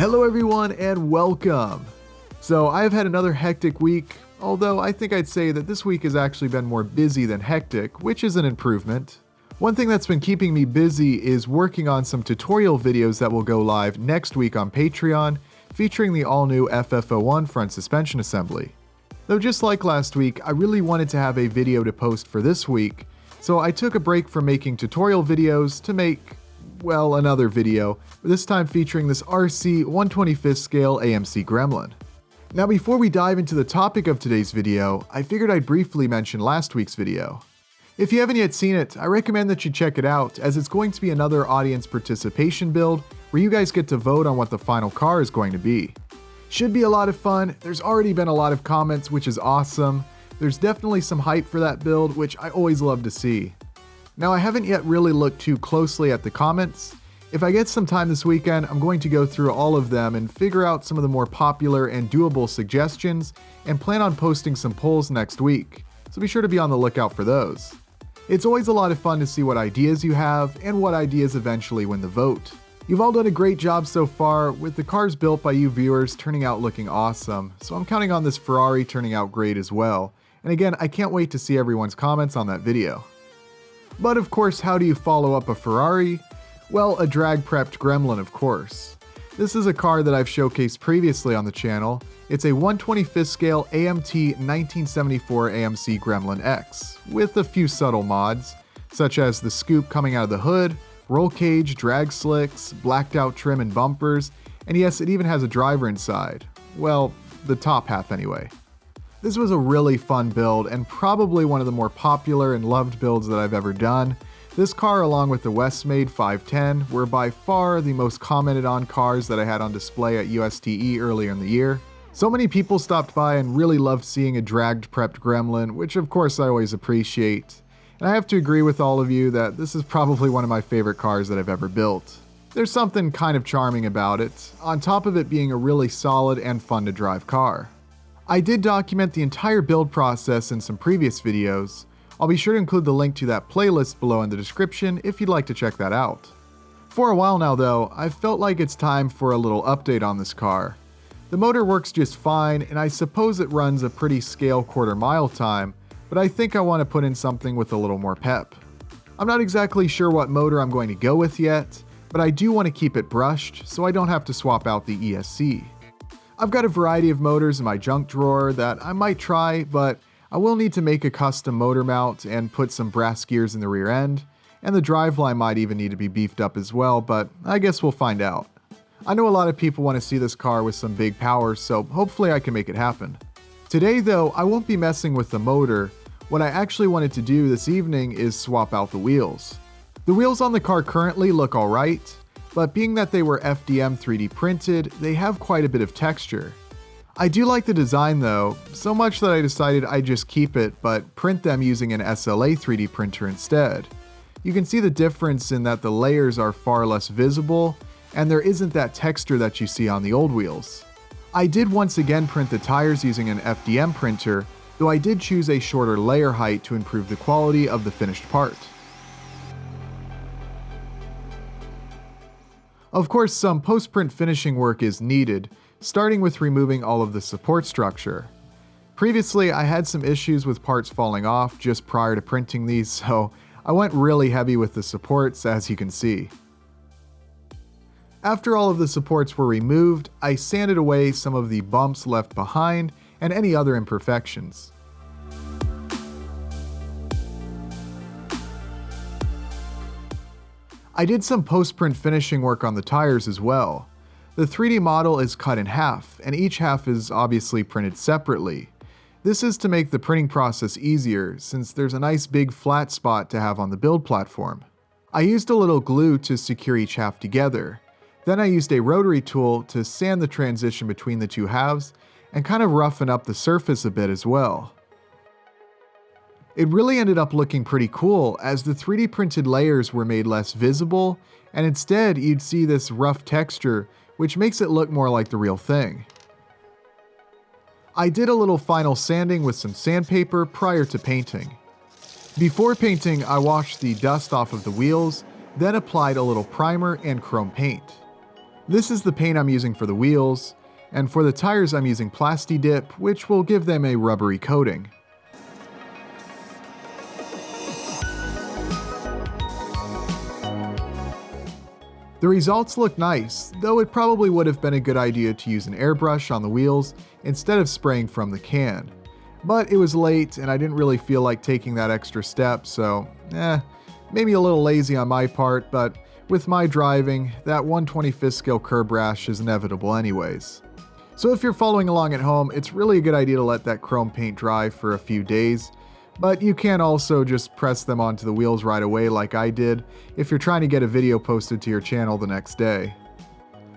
Hello everyone and welcome! So I've had another hectic week, although I think I'd say that this week has actually been more busy than hectic, which is an improvement. One thing that's been keeping me busy is working on some tutorial videos that will go live next week on Patreon, featuring the all-new FF01 front suspension assembly. Though just like last week, I really wanted to have a video to post for this week, so I took a break from making tutorial videos to make, well, another video, this time featuring this RC 1/25th scale AMC Gremlin. Now before we dive into the topic of today's video, I figured I'd briefly mention last week's video. If you haven't yet seen it, I recommend that you check it out, as it's going to be another audience participation build where you guys get to vote on what the final car is going to be. Should be a lot of fun. There's already been a lot of comments, which is awesome. There's definitely some hype for that build, which I always love to see. Now I haven't yet really looked too closely at the comments. If I get some time this weekend, I'm going to go through all of them and figure out some of the more popular and doable suggestions, and plan on posting some polls next week, so be sure to be on the lookout for those. It's always a lot of fun to see what ideas you have, and what ideas eventually win the vote. You've all done a great job so far, with the cars built by you viewers turning out looking awesome, so I'm counting on this Ferrari turning out great as well. And again, I can't wait to see everyone's comments on that video. But of course, how do you follow up a Ferrari? Well, a drag-prepped Gremlin, of course. This is a car that I've showcased previously on the channel. It's a 1/25th scale AMT 1974 AMC Gremlin X, with a few subtle mods, such as the scoop coming out of the hood, roll cage, drag slicks, blacked out trim and bumpers, and yes, it even has a driver inside. Well, the top half anyway. This was a really fun build, and probably one of the more popular and loved builds that I've ever done. This car, along with the Westmade 510, were by far the most commented on cars that I had on display at USTE earlier in the year. So many people stopped by and really loved seeing a dragged prepped Gremlin, which of course I always appreciate. And I have to agree with all of you that this is probably one of my favorite cars that I've ever built. There's something kind of charming about it, on top of it being a really solid and fun to drive car. I did document the entire build process in some previous videos. I'll be sure to include the link to that playlist below in the description if you'd like to check that out. For a while now though, I've felt like it's time for a little update on this car. The motor works just fine, and I suppose it runs a pretty scale quarter-mile time, but I think I want to put in something with a little more pep. I'm not exactly sure what motor I'm going to go with yet, but I do want to keep it brushed so I don't have to swap out the ESC. I've got a variety of motors in my junk drawer that I might try, but I will need to make a custom motor mount and put some brass gears in the rear end, and the driveline might even need to be beefed up as well, but I guess we'll find out. I know a lot of people want to see this car with some big power, so hopefully I can make it happen. Today though, I won't be messing with the motor. What I actually wanted to do this evening is swap out the wheels. The wheels on the car currently look alright, but being that they were FDM 3D printed, they have quite a bit of texture. I do like the design though, so much that I decided I'd just keep it but print them using an SLA 3D printer instead. You can see the difference in that the layers are far less visible, and there isn't that texture that you see on the old wheels. I did once again print the tires using an FDM printer, though I did choose a shorter layer height to improve the quality of the finished part. Of course, some post-print finishing work is needed, starting with removing all of the support structure. Previously, I had some issues with parts falling off just prior to printing these, so I went really heavy with the supports, as you can see. After all of the supports were removed, I sanded away some of the bumps left behind and any other imperfections. I did some post-print finishing work on the tires as well. The 3D model is cut in half, and each half is obviously printed separately. This is to make the printing process easier, since there's a nice big flat spot to have on the build platform. I used a little glue to secure each half together. Then I used a rotary tool to sand the transition between the two halves, and kind of roughen up the surface a bit as well. It really ended up looking pretty cool, as the 3D printed layers were made less visible, and instead you'd see this rough texture, which makes it look more like the real thing. I did a little final sanding with some sandpaper prior to painting. Before painting, I washed the dust off of the wheels, then applied a little primer and chrome paint. This is the paint I'm using for the wheels, and for the tires I'm using Plasti-Dip, which will give them a rubbery coating. The results look nice, though it probably would have been a good idea to use an airbrush on the wheels instead of spraying from the can. But it was late and I didn't really feel like taking that extra step, so maybe a little lazy on my part, but with my driving, that 1/25th scale curb rash is inevitable anyways. So if you're following along at home, it's really a good idea to let that chrome paint dry for a few days, but you can also just press them onto the wheels right away like I did if you're trying to get a video posted to your channel the next day.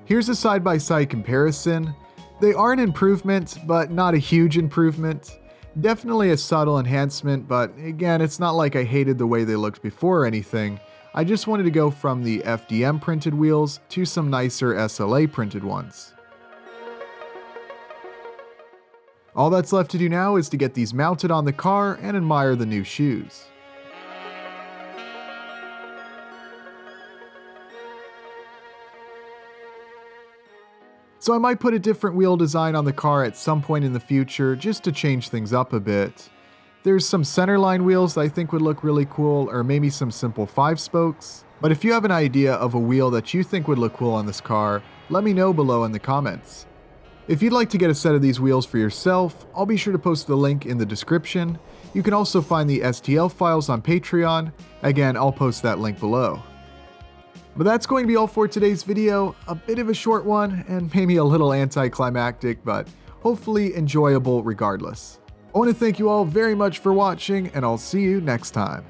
Here's a side-by-side comparison. They are an improvement, but not a huge improvement. Definitely a subtle enhancement, but again, it's not like I hated the way they looked before or anything. I just wanted to go from the FDM printed wheels to some nicer SLA printed ones. All that's left to do now is to get these mounted on the car and admire the new shoes. So I might put a different wheel design on the car at some point in the future just to change things up a bit. There's some centerline wheels that I think would look really cool, or maybe some simple 5-spokes. But if you have an idea of a wheel that you think would look cool on this car, let me know below in the comments. If you'd like to get a set of these wheels for yourself, I'll be sure to post the link in the description. You can also find the STL files on Patreon. Again, I'll post that link below. But that's going to be all for today's video. A bit of a short one and maybe a little anticlimactic, but hopefully enjoyable regardless. I want to thank you all very much for watching, and I'll see you next time.